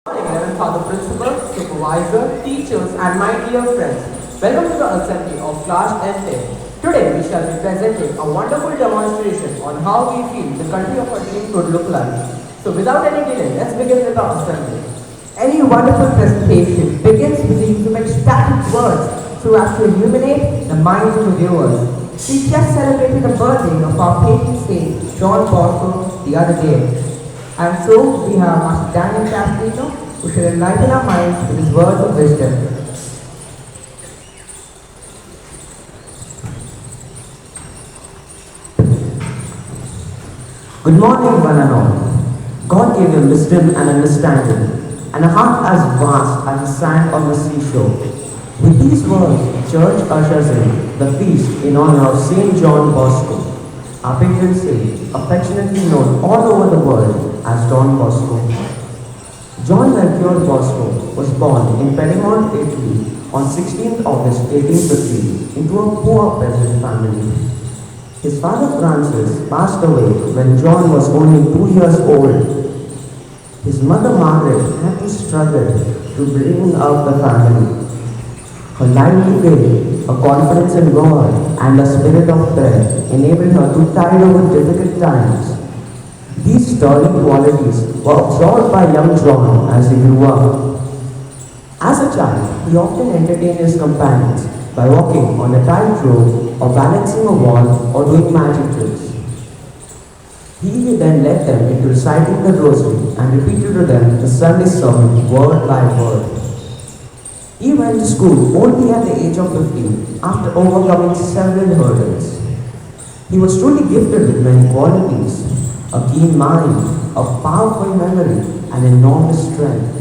Morning, Reverend Father Principal, Supervisor, teachers, and my dear friends. Welcome to the assembly of Class F10. Today we shall be presenting a wonderful demonstration on how we feel the country of our dreams would look like. So without any delay, let's begin with the assembly. Any wonderful presentation begins with the use of ecstatic words so as to illuminate the minds of the viewers. We just celebrated the birthday of our patron saint, Don Bosco, the other day. And so we have Master Daniel Castellino, who shall enlighten our minds with his words of wisdom. Good morning, one and all. God gave you wisdom and understanding, and a heart as vast as the sand on the seashore. With these words, Church ushers in the feast in honor of Saint John Bosco, our patron saint, affectionately known all over the world as Don Bosco. John Melchior Bosco was born in Piedmont, Italy on 16th August 1850 into a poor peasant family. His father Francis passed away when John was only 2 years old. His mother Margaret had to struggle to bring up the family. Her lively faith, a confidence in God, and a spirit of prayer enabled her to tide over difficult times. These sturdy qualities were absorbed by young John as he grew up. As a child, he often entertained his companions by walking on a tightrope or balancing a wall or doing magic tricks. He then led them into reciting the rosary and repeated to them the Sunday sermon word by word. He went to school only at the age of 15 after overcoming several hurdles. He was truly gifted with many qualities: a keen mind, a powerful memory, and enormous strength.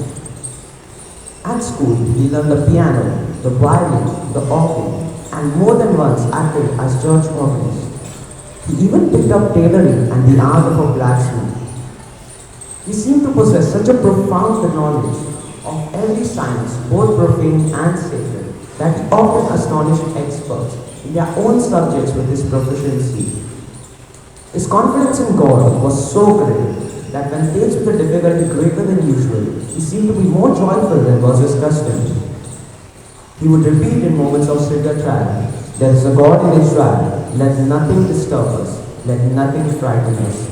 At school, he learned the piano, the violin, the organ, and more than once acted as church organist. He even picked up tailoring and the art of a blacksmith. He seemed to possess such a profound knowledge of every science, both profane and sacred, that he often astonished experts in their own subjects with his proficiency. His confidence in God was so great that when faced with a difficulty greater than usual, he seemed to be more joyful than was his custom. He would repeat in moments of severe trial, "There is a God in Israel, let nothing disturb us, let nothing frighten us."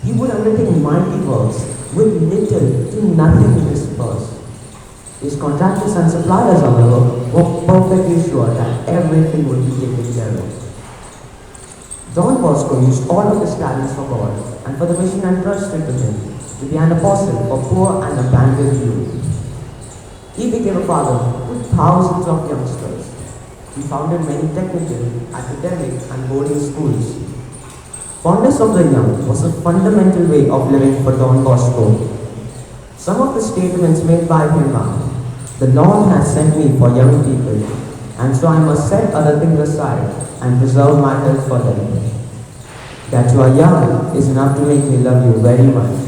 He would undertake mighty works with little to nothing in his purse. His contractors and suppliers, however, were perfectly sure that everything would be taken care of. Don Bosco used all of his talents for God and for the mission entrusted to him to be an apostle for poor and abandoned youth. He became a father to thousands of youngsters. He founded many technical, academic, and boarding schools. Fondness of the young was a fundamental way of living for Don Bosco. Some of the statements made by him are, "The Lord has sent me for young people, and so I must set other things aside and preserve my health for them. That you are young is enough to make me love you very much.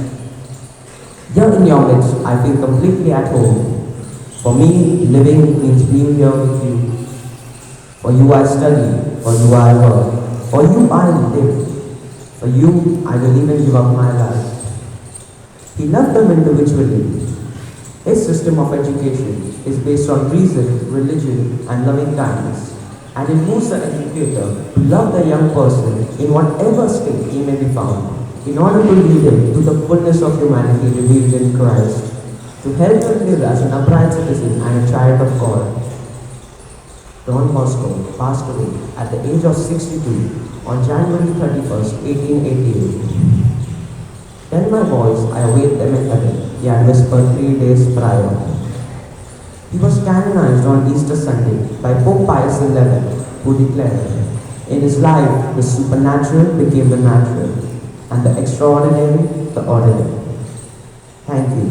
Here in your midst, I feel completely at home. For me, living means being here with you. For you I study, for you I work, for you I live. For you, I will even give up my life." He loved them individually. His system of education is based on reason, religion, and loving kindness, and it moves the educator to love the young person in whatever state he may be found, in order to lead him to the fullness of humanity revealed in Christ, to help him live as an upright citizen and a child of God. Don Bosco passed away at the age of 62 on January 31st, 1888. "Tell my boys I await them in heaven," he had whispered 3 days prior. He was canonized on Easter Sunday by Pope Pius XI, who declared, "In his life, the supernatural became the natural, and the extraordinary the ordinary." Thank you.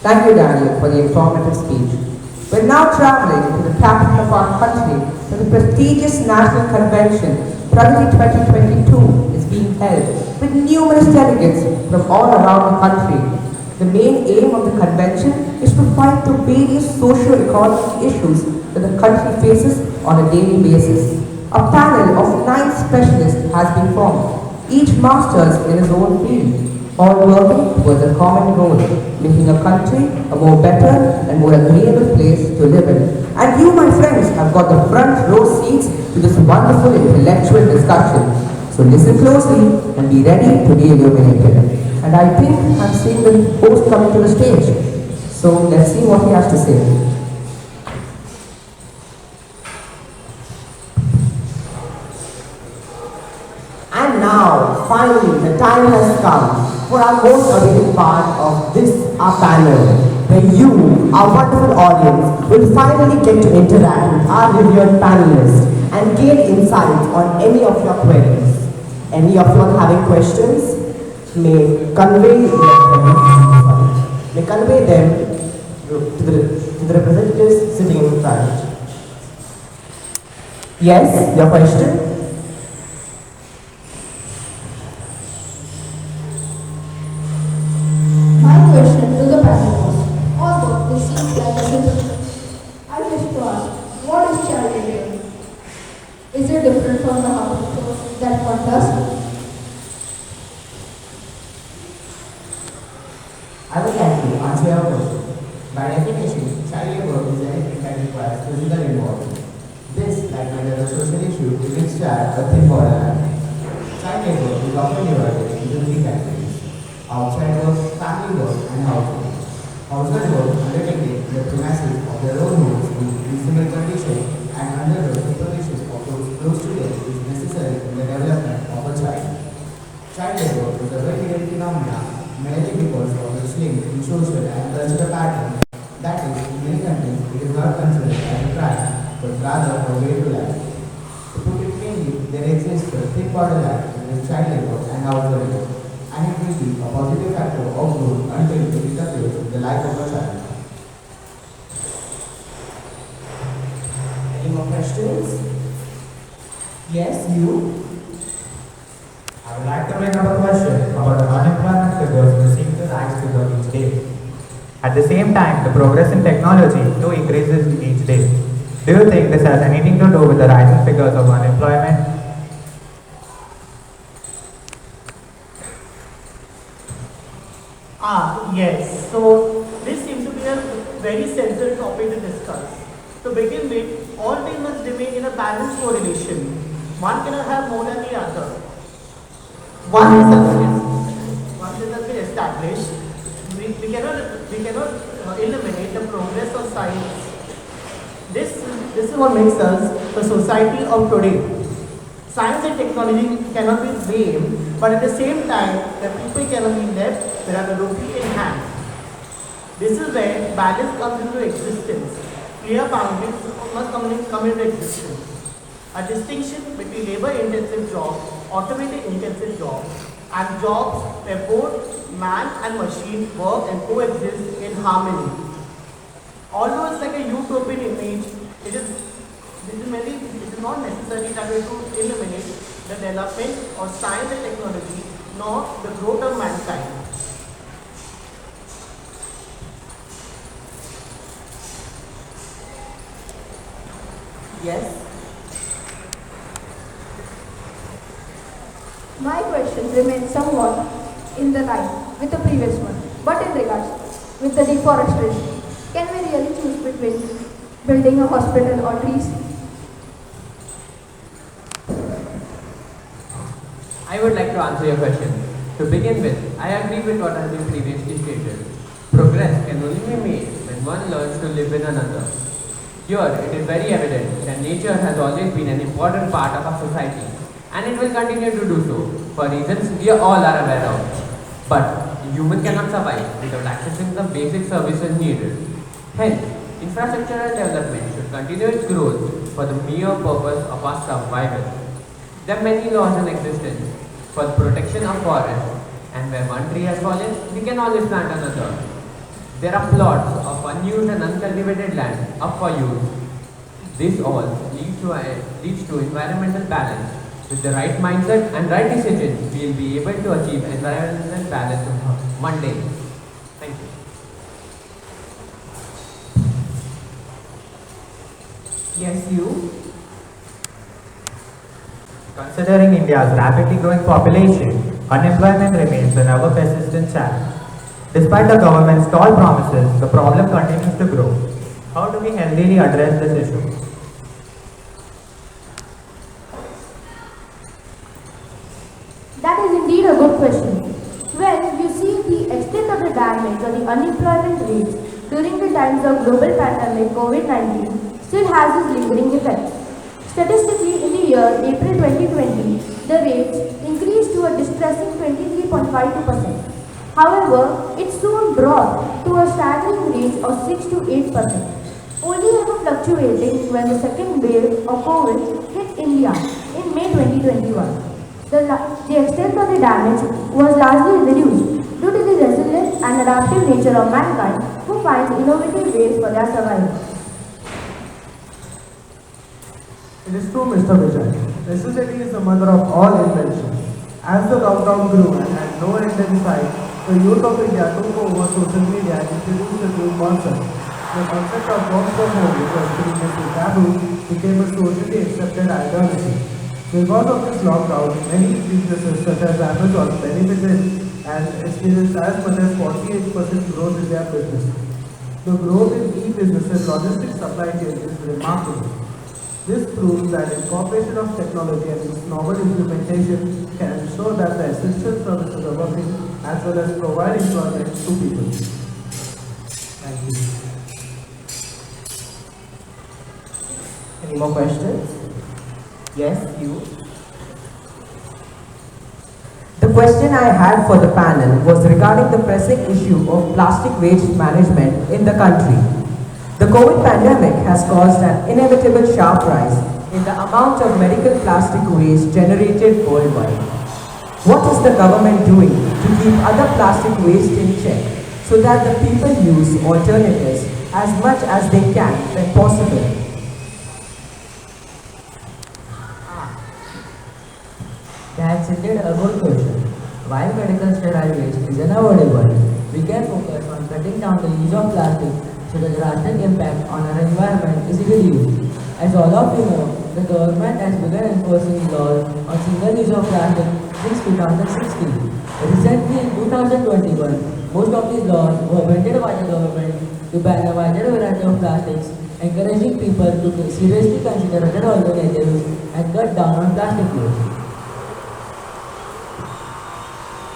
Thank you, Daniel, for the informative speech. We're now traveling to the capital of our country, where the prestigious National Convention, Pragati 2022, is being held, with numerous delegates from all around the country. The main aim of the convention is to fight the various socio-economic issues that the country faces on a daily basis. A panel of 9 specialists has been formed, each masters in his own field, all working towards a common goal, making a country a more better and more agreeable place to live in. And you, my friends, have got the front row seats to this wonderful intellectual discussion. So listen closely and be ready to be illuminated. And I think I'm seeing the host coming to the stage. So let's see what he has to say. And now, finally, the time has come for our most awaited part of this, our panel, where you, our wonderful audience, will finally get to interact with our revered panelists and gain insights on any of your queries. Any of you are having questions may convey them to the representatives sitting in front. Yes, your question? My question to the panel was, although this seems like a simple, I wish to ask, what is child labor? Is it different from the household that one does? I would like to answer your question. By definition, child labor is anything that requires physical involvement. This, like many other social issues, is shared a thin borderline. Child labor is often divided into 3 categories: outside work, family work, and household. Household work undertaken in the premises of their own homes in reasonable condition and under the supervision of those close to them is necessary in the development of a child. Child labor is a very hidden phenomenon, mainly because of the slim in social and cultural pattern. That is, in many countries, it is not considered as a crime, but rather a way to life. To put it plainly, there exists a thin borderline between child labor and household labor, and it will be a positive factor of growth until it interferes with the life of a child. Any more questions? Yes, you? I would like to bring up a question about the unemployment figures which seem to rise figure each day. At the same time, the progress in technology too increases each day. Do you think this has anything to do with the rising figures of unemployment? Yes. So this seems to be a very sensitive topic to discuss. To begin with, all things must remain in a balanced correlation. One cannot have more than the other. Once this has been established, we cannot eliminate the progress of science. This is what makes us the society of today. Science and technology cannot be blamed, but at the same time, the people cannot be left without a rupee in hand. This is where balance comes into existence. Clear boundaries must come into existence. A distinction between labor-intensive jobs, automated-intensive jobs, and jobs where both man and machine work and coexist in harmony. Although it's like a utopian image, it is not necessary that we to eliminate the development of science and technology, nor the growth of mankind. Yes? My question remains somewhat in the line with the previous one, but in regards with the deforestation, can we really choose between building a hospital or trees? I would like to answer your question. To begin with, I agree with what has been previously stated. Progress can only be made when one learns to live in another. Here, it is very evident that nature has always been an important part of our society, and it will continue to do so, for reasons we all are aware of. But human cannot survive without accessing the basic services needed. Hence, infrastructural development should continue its growth for the mere purpose of our survival. There are many laws in existence for the protection of forests, and where one tree has fallen, we can always plant another. There are plots of unused and uncultivated land up for use. This all leads to environmental balance. With the right mindset and right decisions, we will be able to achieve environmental balance one day. Thank you. Yes, you. Considering India's rapidly growing population, unemployment remains an ever persistent challenge. Despite the government's tall promises, the problem continues to grow. How do we healthily address this issue? That is indeed a good question. Well, you see, the extent of the damage or the unemployment rates during the times of global pandemic COVID-19 still has its lingering effects. Statistically, in the year April 2020, the rates increased to a distressing 23.52%. However, it soon dropped to a staggering rate of 6 to 8%, only ever fluctuating when the second wave of COVID hit India in May 2021. The extent of the damage was largely reduced due to the resilient and adaptive nature of mankind who finds innovative ways for their survival. It is true, Mr. Vijay. Necessity is the mother of all inventions. As the lockdown grew and had no end in sight, the youth of India took over social media and introduced a new concept. The concept of work from home, which was previously taboo, became a socially accepted identity. Because of this lockdown, many businesses such as Amazon benefited and experienced as much as 48% growth in their business. The growth in e-business and logistics supply chain is remarkable. This proves that incorporation of technology and its novel implementation can ensure that the essential services are working as well as provide employment to people. Thank you. Any more questions? Yes, you. The question I had for the panel was regarding the pressing issue of plastic waste management in the country. The COVID pandemic has caused an inevitable sharp rise in the amount of medical plastic waste generated worldwide. What is the government doing to keep other plastic waste in check so that the people use alternatives as much as they can when possible? That's indeed a good question. While medical sterile waste is unavoidable, we can focus on cutting down the use of plastic so the drastic impact on our environment is reduced. As all of you know, the government has begun enforcing laws on single use of plastic since 2016. Recently in 2021, most of these laws were amended by the government to ban a wider variety of plastics, encouraging people to seriously consider other alternatives and cut down on plastic use.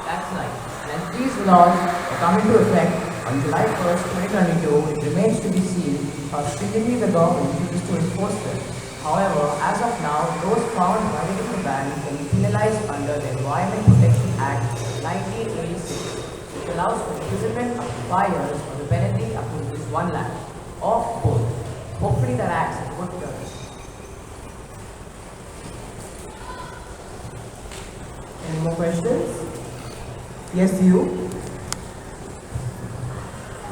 That's right. And as these laws come into effect on July 1st, 2022, it remains to be seen how strictly the government chooses to enforce them. However, as of now, those found violating the ban can be penalized under the Environment Protection Act 1986, which allows for imprisonment up to 5 years or the penalty up to rupees 1 lakh, or both. Hopefully that acts in good terms. Any more questions? Yes, you.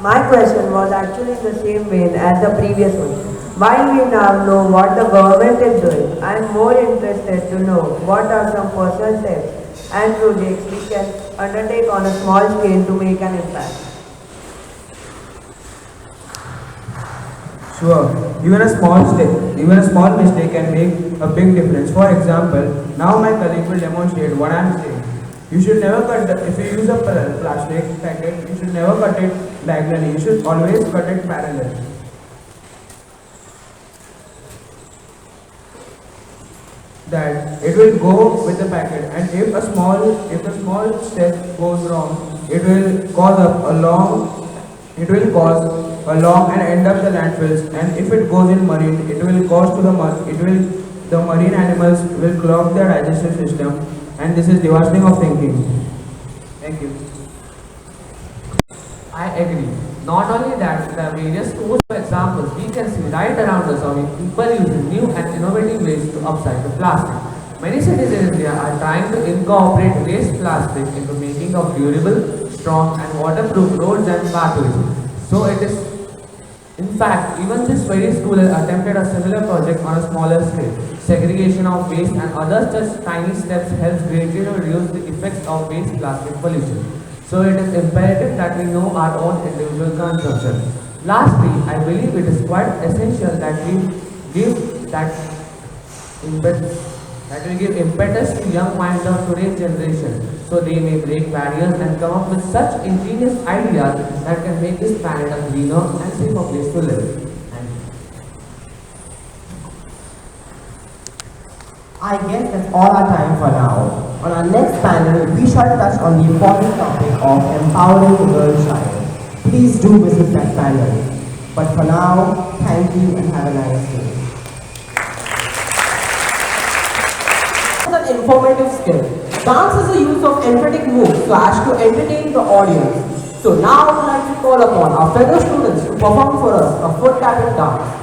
My question was actually in the same vein as the previous one. While we now know what the government is doing, I am more interested to know what are some personal steps and projects we can undertake on a small scale to make an impact. Sure. Even a small mistake can make a big difference. For example, now my colleague will demonstrate what I am saying. You should never if you use a plastic packet, you should never cut it diagonally. You should always cut it parallel. That it will go with the packet, and if a small step goes wrong, it will cause a long and end up the landfills, and if it goes in marine, it will cause to the marine animals will clog their digestive system, and this is devastating of thinking. Thank you. I agree. Not only that, there are various source of examples we can see right around us of people using new and innovative ways to upcycle plastic. Many cities in India are trying to incorporate waste plastic into making of durable, strong and waterproof roads and pathways. So it is, in fact, even this very school has attempted a similar project on a smaller scale. Segregation of waste and other such tiny steps helps greatly to reduce the effects of waste plastic pollution. So it is imperative that we know our own individual consumption. Lastly, I believe it is quite essential that we give that will give impetus to young minds of today's generation, so they may break barriers and come up with such ingenious ideas that can make this planet a greener and safer place to live. Thank you. I guess that's all our time for now. On our next panel, we shall touch on the important topic of empowering the girl child. Please do visit that panel. But for now, thank you and have a nice day. An informative skill. Dance is the use of energetic moves to entertain the audience. So now I would like to call upon our fellow students to perform for us a foot tapping dance.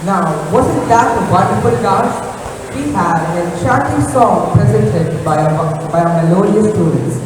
Now, wasn't that a wonderful dance? We had an enchanting song presented by our melodious students.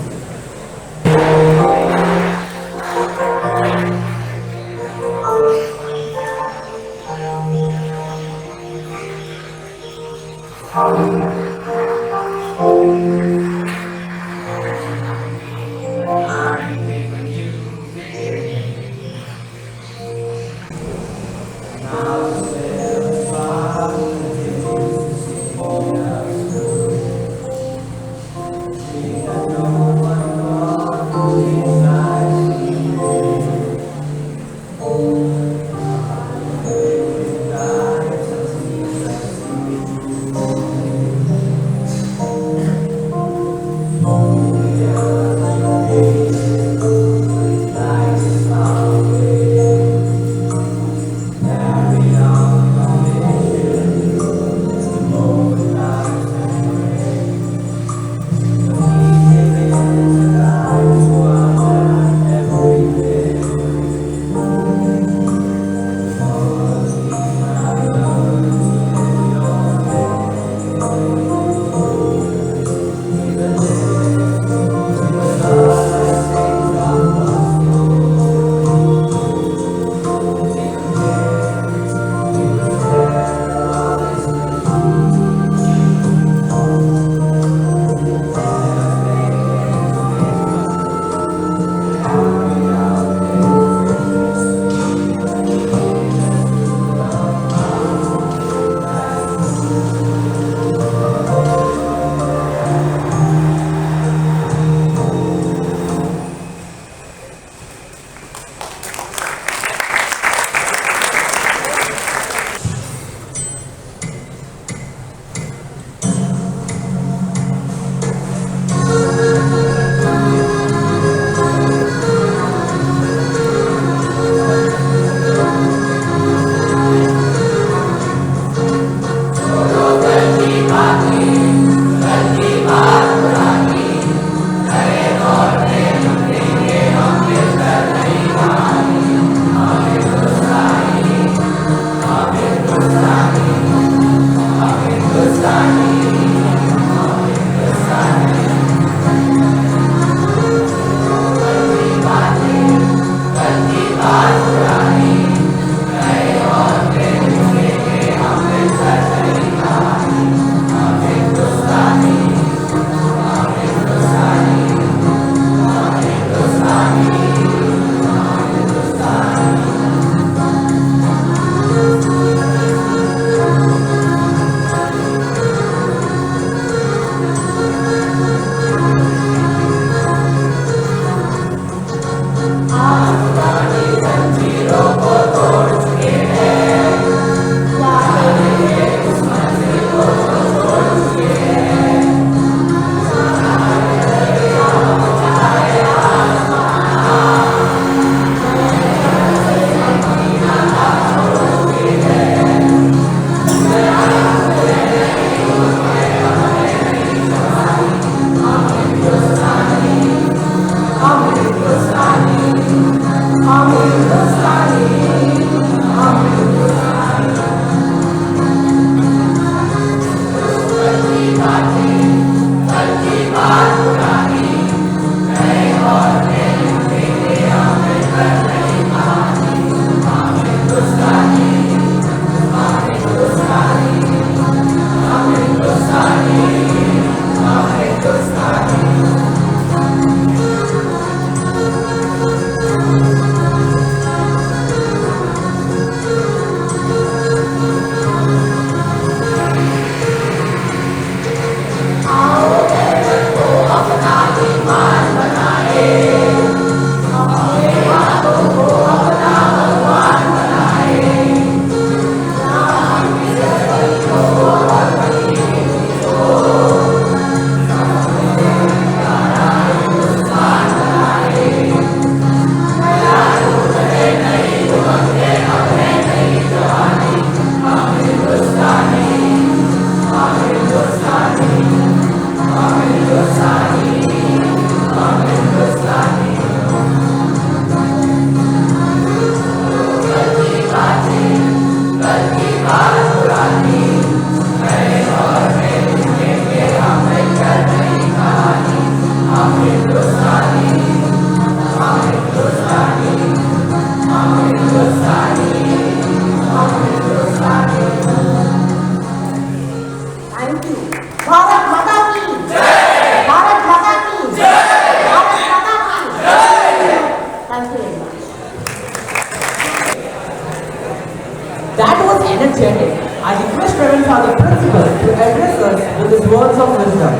today. I request Reverend Father Principal to address us with his words of wisdom.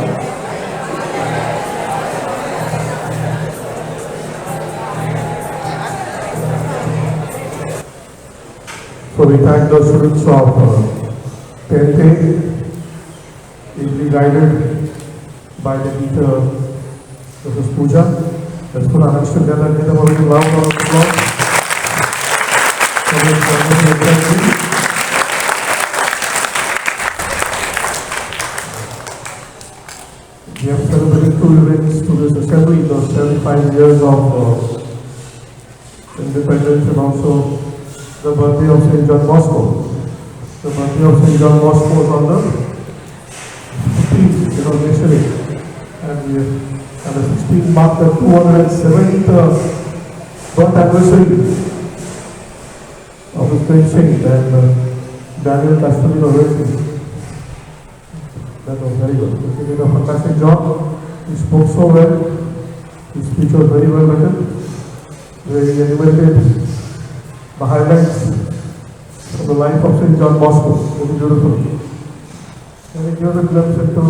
So we thank the students of 10th A, ably guided by the teacher, Mrs. Pooja. Let's put our hands together and give them a very loud round of applause. For this wonderful assembly. We have celebrated two events to this assembly, the 75 years of independence and also the birthday of St. John Bosco. The birthday of St. John Bosco was on the 15th, yesterday. And the 16th marked the 207th birth anniversary of his great saint and Daniel Castorino Racing. That was very good. He did a fantastic job. He spoke so well. His speech was very well written. Very animated. The highlights of the life of St. John Bosco, very beautiful. And it gives a glimpse into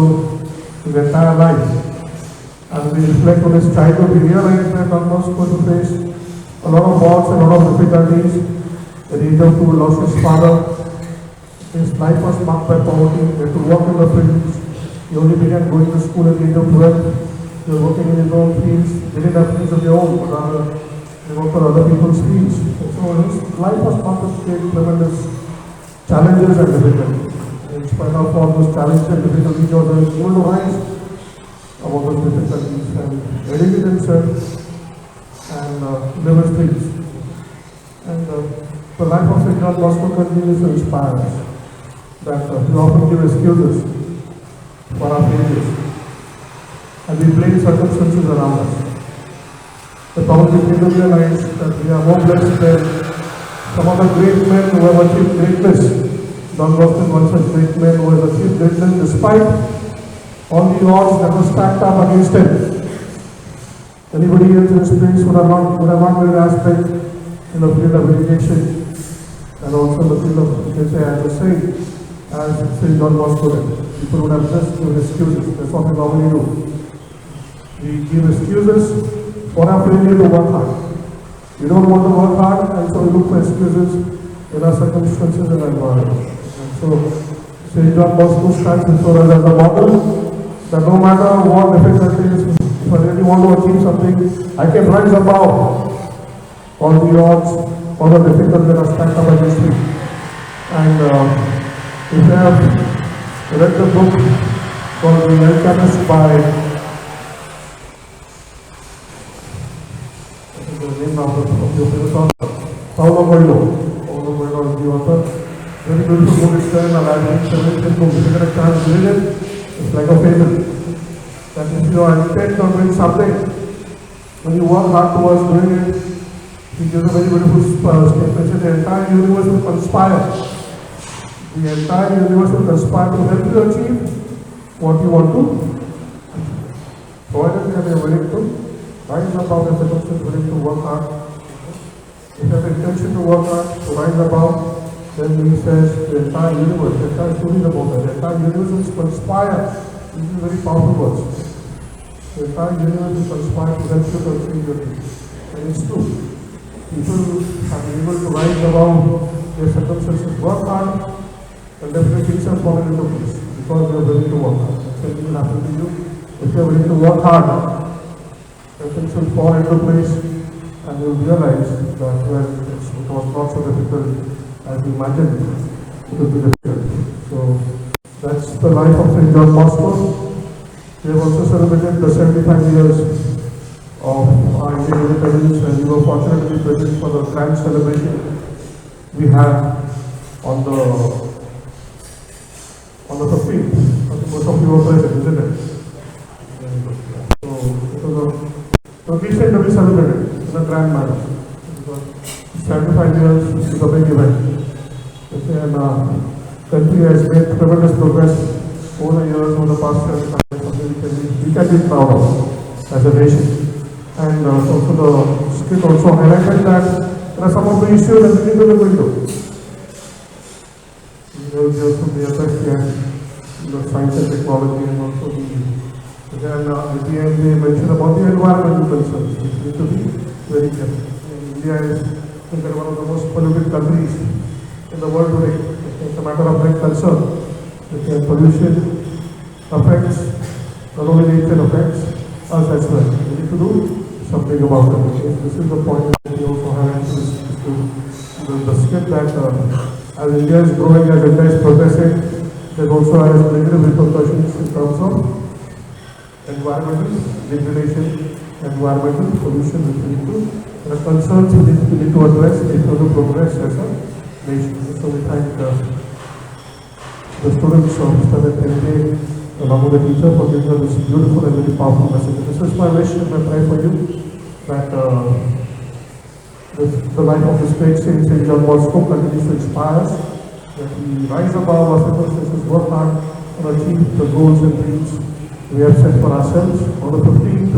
his entire life. And we reflect on his childhood, we realize that Don Bosco faced a lot of odds and a lot of difficulties. At the age of 2, he lost his father. His life was marked by poverty. He had to work in the fields. He only began going to school at the age of 12. He was working in his own fields. They didn't have fields of their own, but rather they worked for other people's fields. So his life was marked with tremendous challenges and difficulties. In spite of all those challenges and difficulties, he was able to rise above those difficulties and educate himself and live his dreams. And the life of St. John Bosco continues to inspire us. That we often give excuses for our failures and we blame circumstances around us. But probably we do realize that we are more blessed than some of the great men who have achieved greatness. Don Bosco was such great man who has achieved greatness despite all the odds that were stacked up against him. Anybody else in this place would have not made an aspect in the field of education and also in the field of, you can say, as a saint, as St. Don Bosco did. People would have just given excuses. That's what we normally do. We give excuses for our failure to work hard. We don't want to work hard, and so we look for excuses in our circumstances and environment. And so St. John Bosco stands before us as a model that no matter what difficulties, if I really want to achieve something, I can rise above all the odds, all the difficulties that are stacked up against me. And if you have read the book called The Alchemist by, I think the name of the famous author, Paulo Coelho. Paulo Coelho is the author. Very beautiful book. It's there in a library. It's a very good book. If you get a chance to read it, it's like a fable. That if you are intent on doing something, when you work hard towards doing it, he gives a very beautiful statement. The entire universe will conspire. The entire universe will conspire to help you achieve what you want to achieve. Provided that you are willing to rise above the circumstances, willing to work hard. If you have the intention to work hard, to rise above, then he says the entire universe, the entire story is about that. The entire universe will conspire. These are very powerful words. The entire universe will conspire to help you to achieve your dreams. And it's true. People have been able to rise above their circumstances, work hard, and definitely things have fallen into place because they are willing to work hard. Same thing will happen to you. If you are willing to work hard, then things will fall into place and you will realize that well, it was not so difficult as you imagined it would be difficult. So that's the life of St. John Bosco. We have also celebrated the 75 years of our Indian independence, and we were fortunate to be present for the grand celebration we had on the 15th. I think most of you were present, isn't it? So it was a decent to be celebrated in a grand manner. Because 75 years is a big event. Okay, and country has made tremendous progress over the years, over the past 75 years, something we can be proud of as a nation. And also the skit also highlighted that there are some of the issues that we need to look into. We need also the effect here, science and technology and also then at the end they mention about the environmental concerns, which need to be very careful. India is one of the most polluted countries in the world today. It's a matter of great concern. Pollution affects, not only nature affects us as well. We need to do something about it. Okay? This is the point that we also have to the skill that as India is growing, as India is progressing, there also has negative repercussions in terms of environmental degradation, environmental pollution, which we need to, the concerns we need to address if we want to progress as a nation. So we thank the students of Standard 10 along with the teacher for giving us this beautiful and very powerful message. This is my wish and my prayer for you that the life of this great saint, Saint Don Bosco, continues to inspire us, that we rise above our circumstances, work hard, and achieve the goals and dreams we have set for ourselves. On the 15th,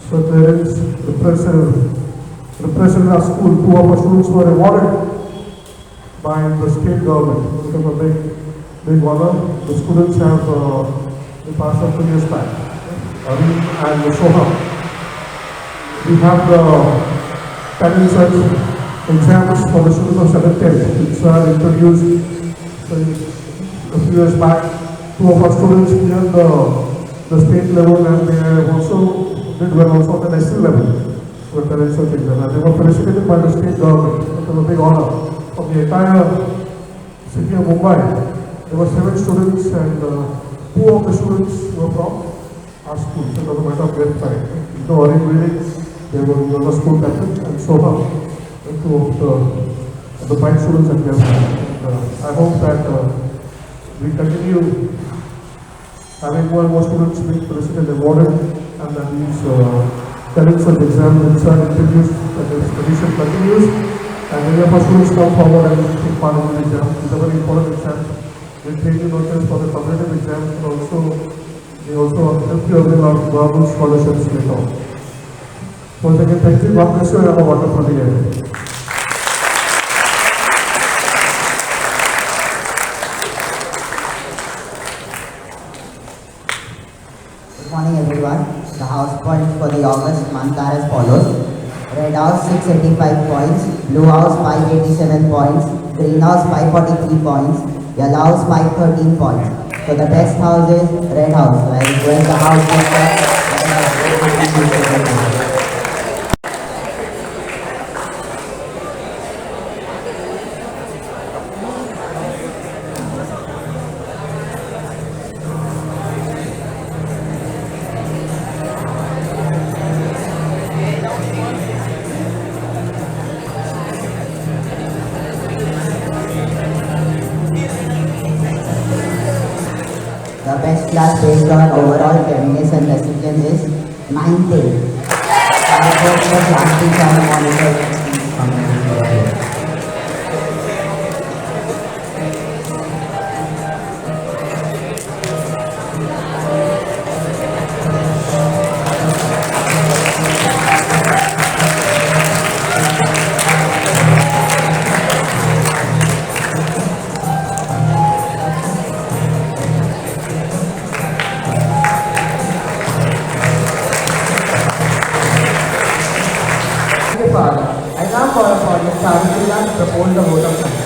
so there is the president of our school, two of our students were awarded by the state government. It was a big honor. The students have they passed out 2 years back. Arun and Soham. We have the talent search exams for the students of 7th 10th, which are introduced a few years back. Two of our students cleared the state level and they have also did well also at the national level for the talent search exam. And they were felicitated by the state government. It was a big honor. From the entire city of Mumbai, there were 7 students and 2 of the students were from our school. So it was a matter of great pride. The Orange Village, they were the school captain, and Soha, 2 of the 5 students that we have had. I hope that we continue having more and more students being presented and awarded, and that these talent search exams which are introduced, that this tradition continues, and many of our students come forward and take part in the exam. These are very important exams. They take you not just for the competitive exams, but also they also help you avail of government scholarships later on. Once again, thank you. God bless you and have a wonderful day ahead. Good morning everyone. The house points for the August month are as follows. Red House 685 points, Blue House 587 points, Green House 543 points, Yellow House 513 points. So the best house is Red House. So I request the house The best class based on overall cleanliness and discipline is 9th A. I request the class teacher and monitor from Father, I now call upon Ms. Saraswati to propose the vote of thanks.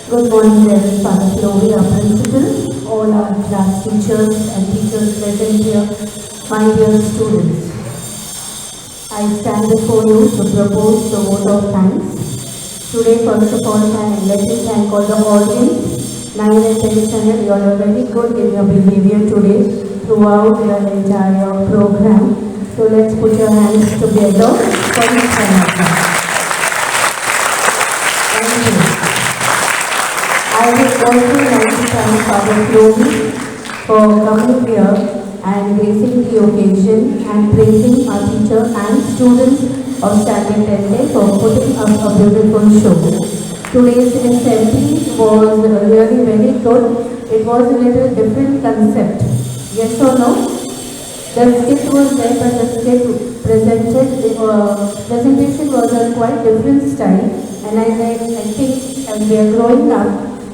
Good morning, Reverend Father Chloe, our principal, all our class teachers and teachers present here, my dear students. I stand before you to propose the vote of thanks. Today, first of all, let me thank all the audience, 9 and 10 standard. You all are very good in your behavior today throughout your entire program. So let's put your hands together for each one of you. Thank you. I would also like to thank Father Chloe for coming here and gracing the occasion and praising our teacher and students of Standard 10 for putting up a beautiful show. Today's assembly was really very good. It was a little different concept. Yes or no? The skit was there, but the skit presentation was a quite different style. And I think as we are growing up,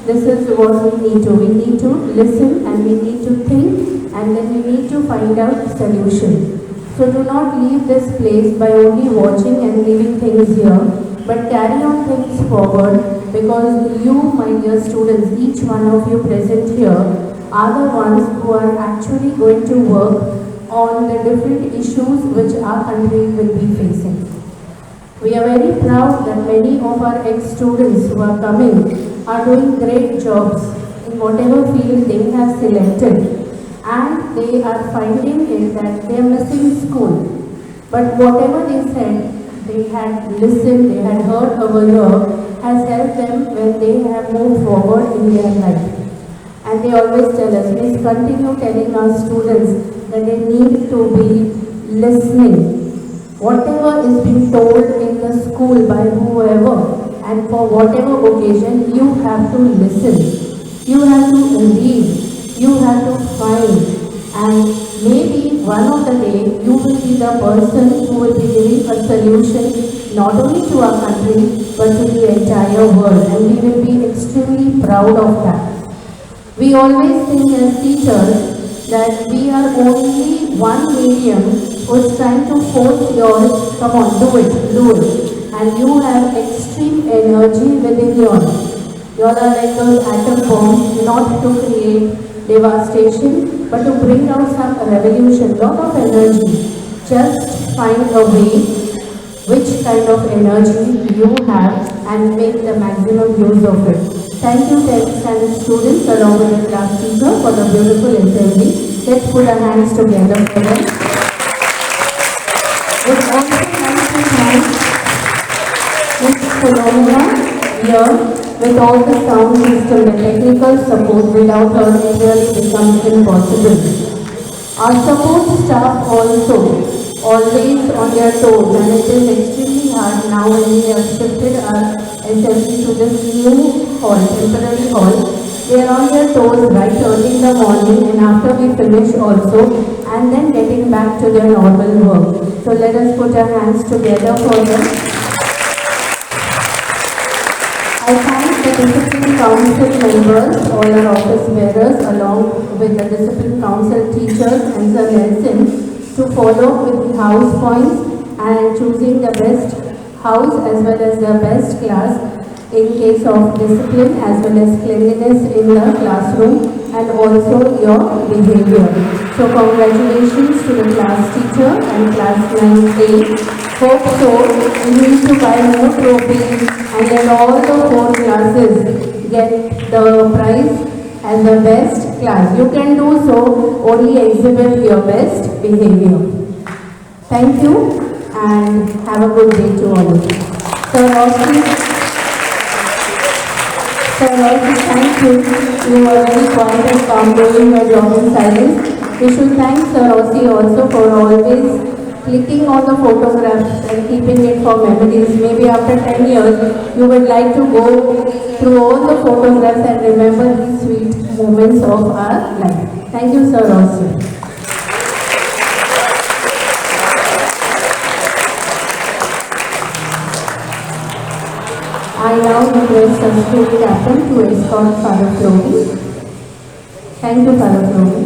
this is what we need to. We need to listen and we need to think and then we need to find out solution. So do not leave this place by only watching and leaving things here, but carry on things forward because you, my dear students, each one of you present here are the ones who are actually going to work on the different issues which our country will be facing. We are very proud that many of our ex-students who are coming are doing great jobs in whatever field they have selected, and they are finding it that they are missing school. But whatever they said, they had listened, they had heard over here, has helped them when they have moved forward in their life. And they always tell us, please continue telling our students that they need to be listening. Whatever is being told in the school by whoever and for whatever occasion, you have to listen. You have to read. You have to find. And maybe one of the day, you will be the person who will be giving a solution not only to our country, but to the entire world. And we will be extremely proud of that. We always think as teachers that we are only one medium who is trying to force yours, come on, do it. And you have extreme energy within you. You all are like those atom bombs, not to create devastation, but to bring out some revolution, lot of energy. Just find a way which kind of energy you have and make the maximum use of it. Thank you 10th standard students along with the class teacher for the beautiful assembly. Let's put our hands together for them. It's also nice to thank Ms. Philomena here with all the sound system and technical support. Without her it really becomes impossible. Our support staff also always on their toes, and it is extremely hard now when we have shifted our assembly to this new hall, temporary hall. They are on their toes right early in the morning and after we finish also, and then getting back to their normal work. So let us put our hands together for them. I thank the Discipline Council members, all our office bearers, along with the Discipline Council teachers and Sir Nelson to follow with the house points and choosing the best house as well as the best class in case of discipline as well as cleanliness in the classroom and also your behavior. So congratulations to the class teacher and class 9A. Hope so. We need to buy more trophies and let all the 4 classes get the prize as the best class. You can do so, only exhibit your best behavior. Thank you and have a good day to all of you. Sir Rossi, thank you. You are very quiet and calm doing your job in silence. We should thank Sir Rossi also for always clicking on the photographs and keeping it for memories. Maybe after 10 years, you would like to go through all the photographs and remember these sweet moments of our life. Thank you, Sir Rossi. I now request Substitute Captain to escort Father Flowy. Thank you, Father Flowy.